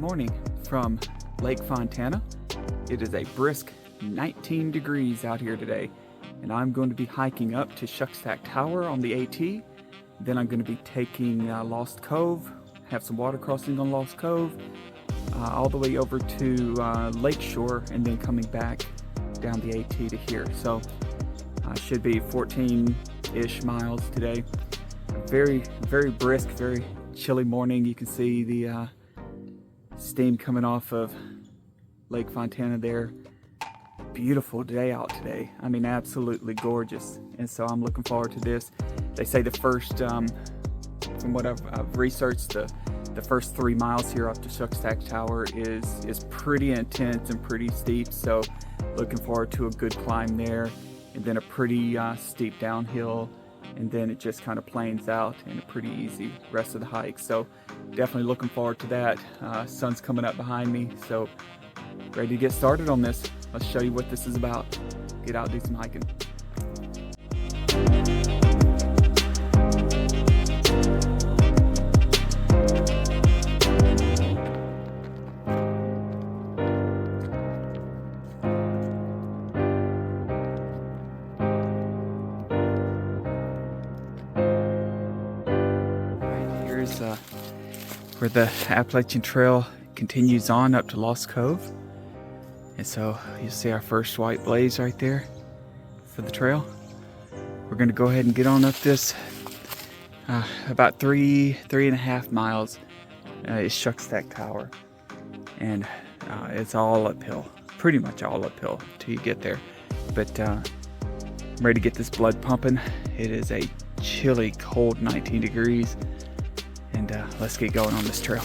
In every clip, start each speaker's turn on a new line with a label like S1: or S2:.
S1: morning from Lake Fontana. It is a brisk 19 degrees out here today, and I'm going to be hiking up to Shuckstack Tower on the AT. Then I'm going to be taking Lost Cove, have some water crossing on Lost Cove, all the way over to Lakeshore, and then coming back down the AT to here. So should be 14-ish miles today. Very, very brisk, very chilly morning. You can see the steam coming off of Lake Fontana there. Beautiful day out today. I mean, absolutely gorgeous. And so I'm looking forward to this. They say the first, from what I've researched, the first 3 miles here up to Shuckstack Tower is pretty intense and pretty steep. So looking forward to a good climb there, and then a pretty steep downhill, and then it just kind of planes out and a pretty easy rest of the hike. So definitely looking forward to that. Sun's coming up behind me, so ready to get started on this. Let's show you what this is about. Get out, do some hiking. Here's where the Appalachian Trail continues on up to Lost Cove. And so you see our first white blaze right there for the trail. We're going to go ahead and get on up this about three and a half miles is Shuckstack Tower, and it's all uphill, pretty much all uphill till you get there. But I'm ready to get this blood pumping. It is a chilly, cold 19 degrees, and let's get going on this trail.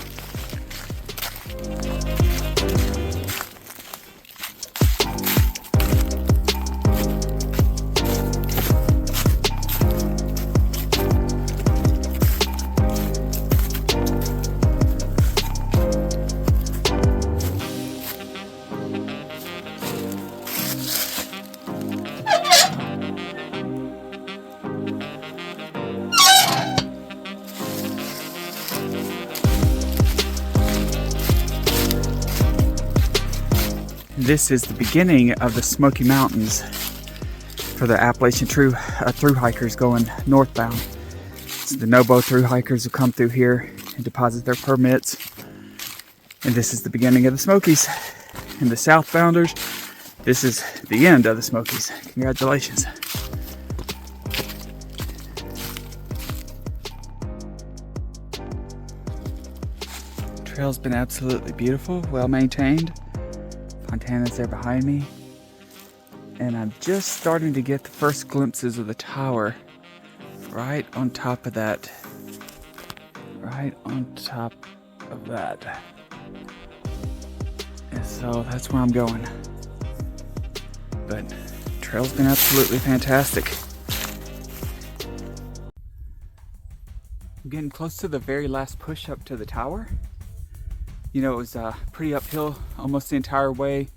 S1: This is the beginning of the Smoky Mountains for the Appalachian through hikers going northbound. So the no-bow through hikers will come through here and deposit their permits. And this is the beginning of the Smokies. And the southbounders, this is the end of the Smokies. Congratulations. The trail's been absolutely beautiful, well maintained. Fontana's there behind me, and I'm just starting to get the first glimpses of the tower right on top of that. And so that's where I'm going. But the trail's been absolutely fantastic. I'm getting close to the very last push up to the tower. You know, it was pretty uphill almost the entire way.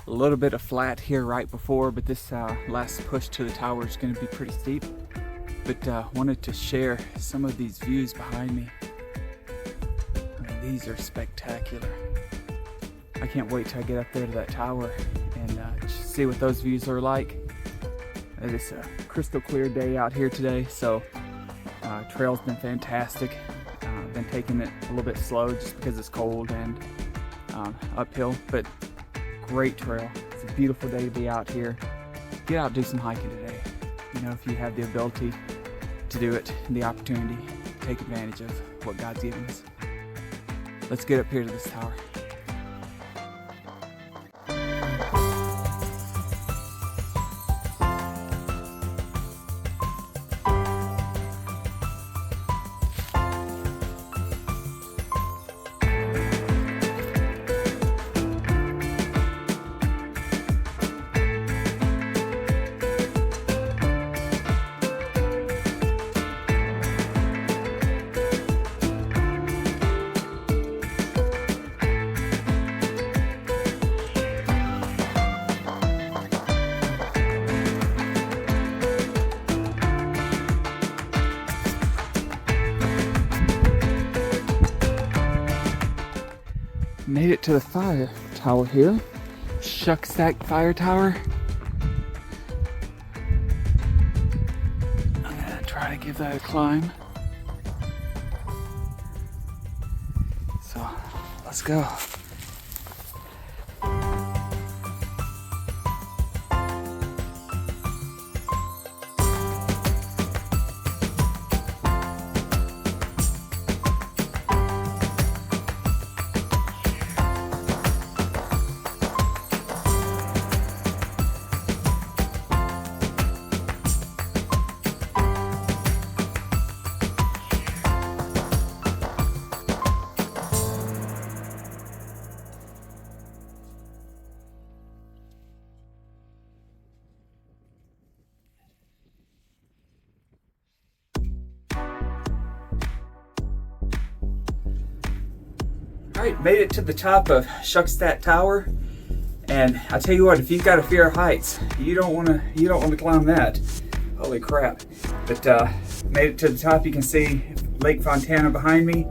S1: A little bit of flat here right before, but this last push to the tower is going to be pretty steep. But wanted to share some of these views behind me. I mean, these are spectacular. I can't wait till I get up there to that tower and see what those views are like. It is a crystal clear day out here today, so trail's been fantastic. Been taking it a little bit slow just because it's cold and uphill, but great trail. It's a beautiful day to be out here. Get out and do some hiking today. You know, if you have the ability to do it and the opportunity, take advantage of what God's given us. Let's get up here to this tower. Made it to the fire tower here. Shuckstack Fire Tower. I'm gonna try to give that a climb. So let's go. Alright, made it to the top of Shuckstack Tower, and I tell you what, if you've got a fear of heights, you don't want to climb that. Holy crap! But made it to the top. You can see Lake Fontana behind me.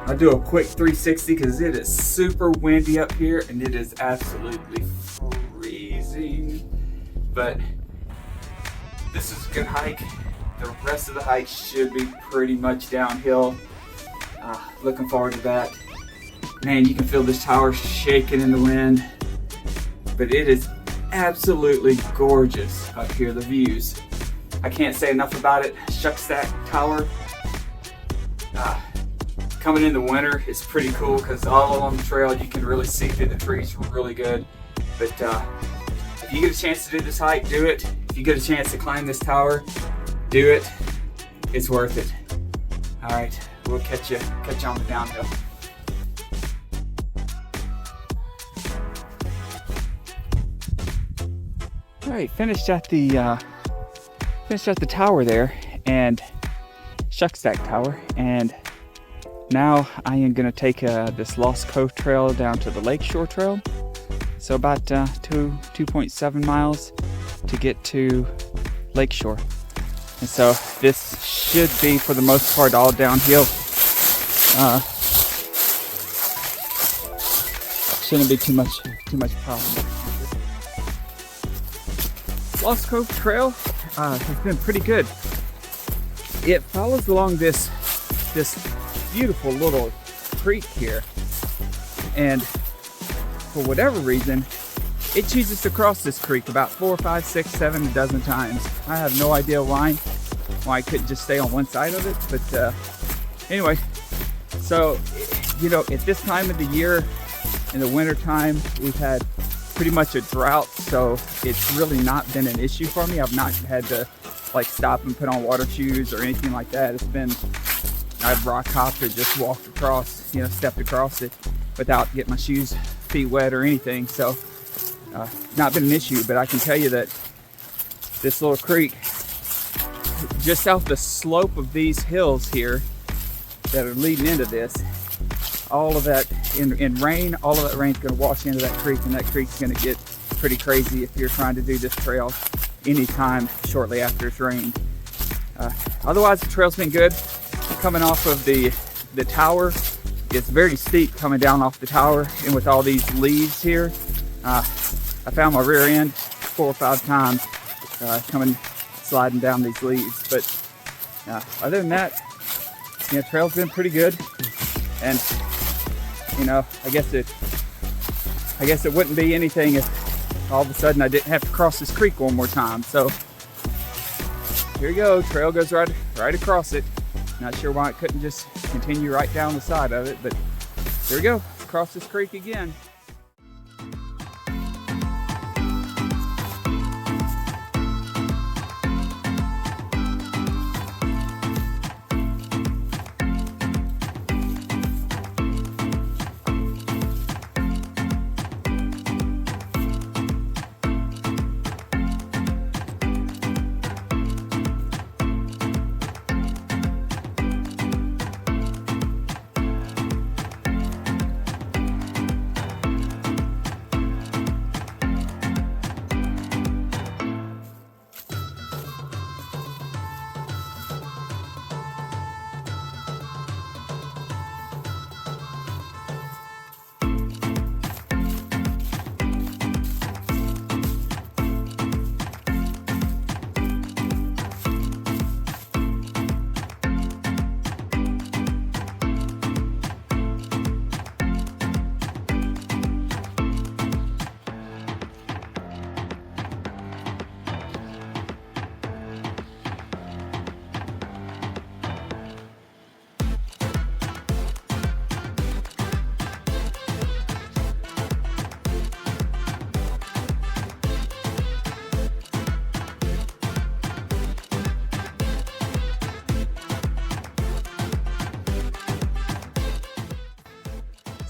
S1: I'll do a quick 360 because it is super windy up here and it is absolutely freezing. But this is a good hike. The rest of the hike should be pretty much downhill. Looking forward to that. Man, you can feel this tower shaking in the wind, but it is absolutely gorgeous up here, the views. I can't say enough about it. Shuckstack Tower. Coming in the winter is pretty cool because all along the trail you can really see through the trees really good. But if you get a chance to do this hike, do it. If you get a chance to climb this tower, do it. It's worth it. All right, we'll catch you on the downhill. All right, finished at the tower there, and Shuckstack Tower, and now I am going to take this Lost Cove trail down to the Lakeshore trail. So about 2.7 miles to get to Lakeshore. And so this should be, for the most part, all downhill. Shouldn't be too much problem. Lost Cove trail has been pretty good. It follows along this beautiful little creek here, and for whatever reason it chooses to cross this creek about 4, 5, 6, 7, a dozen times. I have no idea why I couldn't just stay on one side of it, but anyway, so at this time of the year, in the winter time, we've had pretty much a drought, so it's really not been an issue for me. I've not had to stop and put on water shoes or anything like that. I've rock hopped or just walked across, stepped across it without getting my feet wet or anything. So not been an issue, but I can tell you that this little creek, just off the slope of these hills here that are leading into this, all of that in rain, all of that rain's going to wash into that creek, and that creek's going to get pretty crazy if you're trying to do this trail anytime shortly after it's rained. Otherwise, the trail's been good. Coming off of the tower, it's very steep coming down off the tower, and with all these leaves here, I found my rear end 4 or 5 times sliding down these leaves. But other than that, trail's been pretty good, and I guess it wouldn't be anything if all of a sudden I didn't have to cross this creek one more time. So here you go, trail goes right across it. Not sure why it couldn't just continue right down the side of it, but here we go, across this creek again.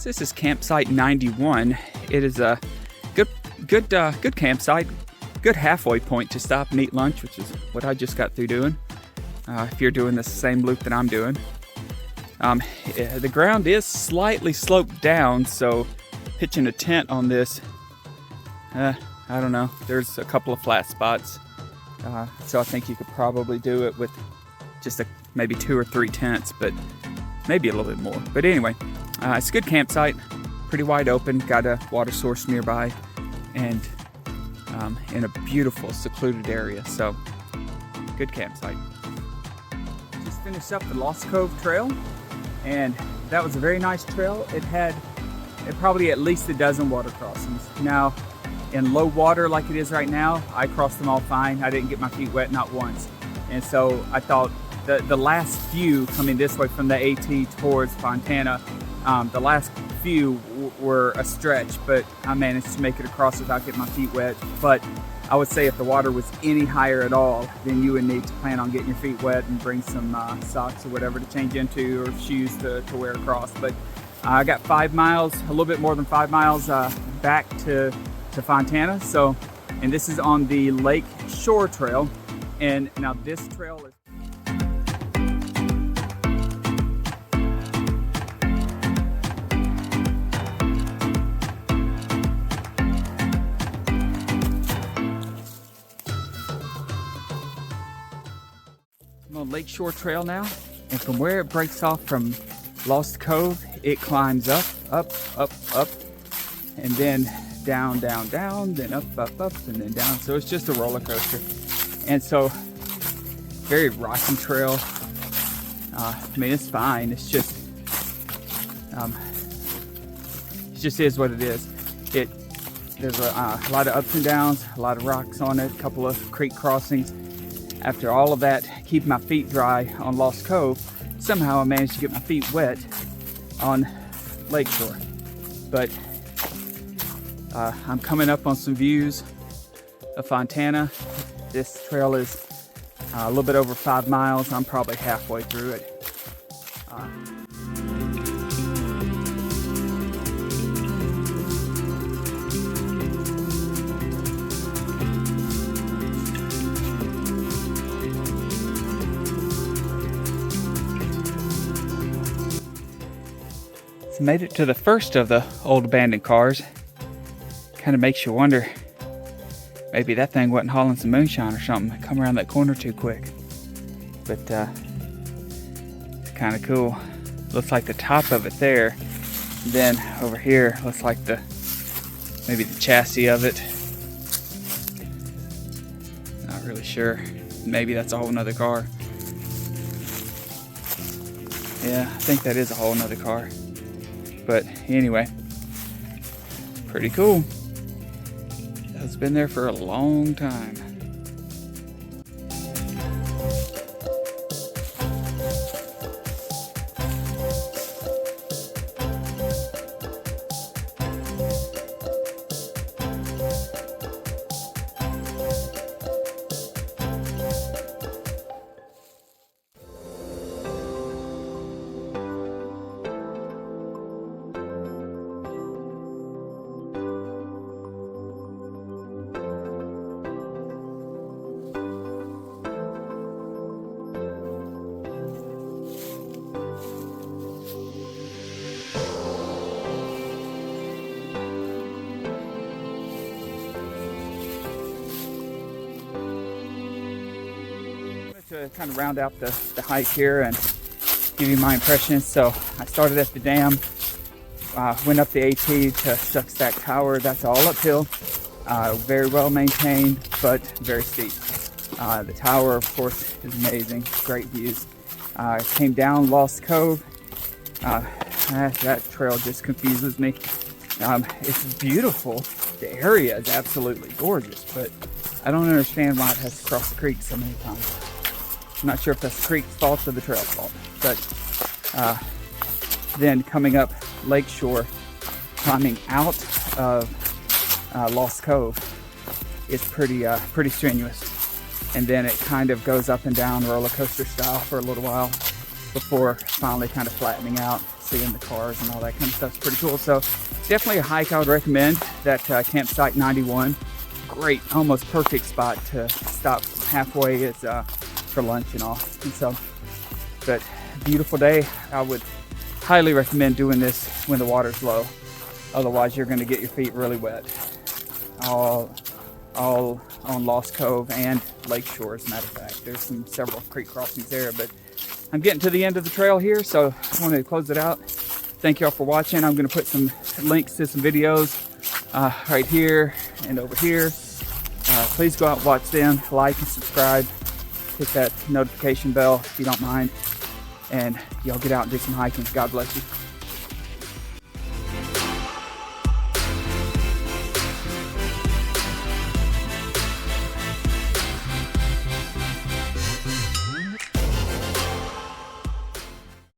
S1: So this is campsite 91. It is a good campsite, good halfway point to stop and eat lunch, which is what I just got through doing. If you're doing the same loop that I'm doing. The ground is slightly sloped down, so pitching a tent on this, I don't know. There's a couple of flat spots, so I think you could probably do it with just maybe 2 or 3 tents, but maybe a little bit more. But anyway, it's a good campsite, pretty wide open, got a water source nearby, and in a beautiful secluded area, so good campsite. Just finished up the Lost Cove trail, and that was a very nice trail. It had probably at least a dozen water crossings. Now, in low water like it is right now, I crossed them all fine. I didn't get my feet wet, not once. And so I thought the last few coming this way from the AT towards Fontana, the last few were a stretch, but I managed to make it across without getting my feet wet. But I would say if the water was any higher at all, then you would need to plan on getting your feet wet and bring some socks or whatever to change into, or shoes to wear across. But I got 5 miles, a little bit more than 5 miles back to Fontana. So, and this is on the Lakeshore trail. And now this trail is on Lakeshore trail now, and from where it breaks off from Lost Cove, it climbs up, and then down, then up, and then down. So it's just a roller coaster. And so, very rocky trail. I mean, it's fine. It's just, it just is what it is. There's a lot of ups and downs, a lot of rocks on it, a couple of creek crossings. After all of that, keeping my feet dry on Lost Cove, somehow I managed to get my feet wet on Lakeshore. But I'm coming up on some views of Fontana. This trail is a little bit over 5 miles. I'm probably halfway through it. Made it to the first of the old abandoned cars. Kind of makes you wonder, maybe that thing wasn't hauling some moonshine or something. Come around that corner too quick. But it's kind of cool. Looks like the top of it there. Then over here looks like maybe the chassis of it. Not really sure. Maybe that's a whole nother car. Yeah, I think that is a whole nother car. But anyway, pretty cool. It's been there for a long time. To kind of round out the hike here and give you my impressions. So I started at the dam, went up the AT to Shuckstack Tower. That's all uphill, very well maintained, but very steep. The tower, of course, is amazing, great views. Came down Lost Cove. That trail just confuses me. It's beautiful. The area is absolutely gorgeous, but I don't understand why it has to cross the creek so many times. I'm not sure if that's the creek's fault or the trail's fault. But then coming up Lakeshore, climbing out of Lost Cove is pretty strenuous. And then it kind of goes up and down roller coaster style for a little while before finally kind of flattening out. seeing the cars and all that kind of stuff's pretty cool. So definitely a hike I would recommend. That campsite 91, great, almost perfect spot to stop halfway is for lunch and all. And so, but beautiful day. I would highly recommend doing this when the water's low. Otherwise, you're going to get your feet really wet. All on Lost Cove and Lakeshore, as a matter of fact. There's several creek crossings there, but I'm getting to the end of the trail here, so I want to close it out. Thank you all for watching. I'm going to put some links to some videos right here and over here. Please go out and watch them. Like and subscribe. Hit that notification bell if you don't mind. And y'all get out and do some hiking. God bless you.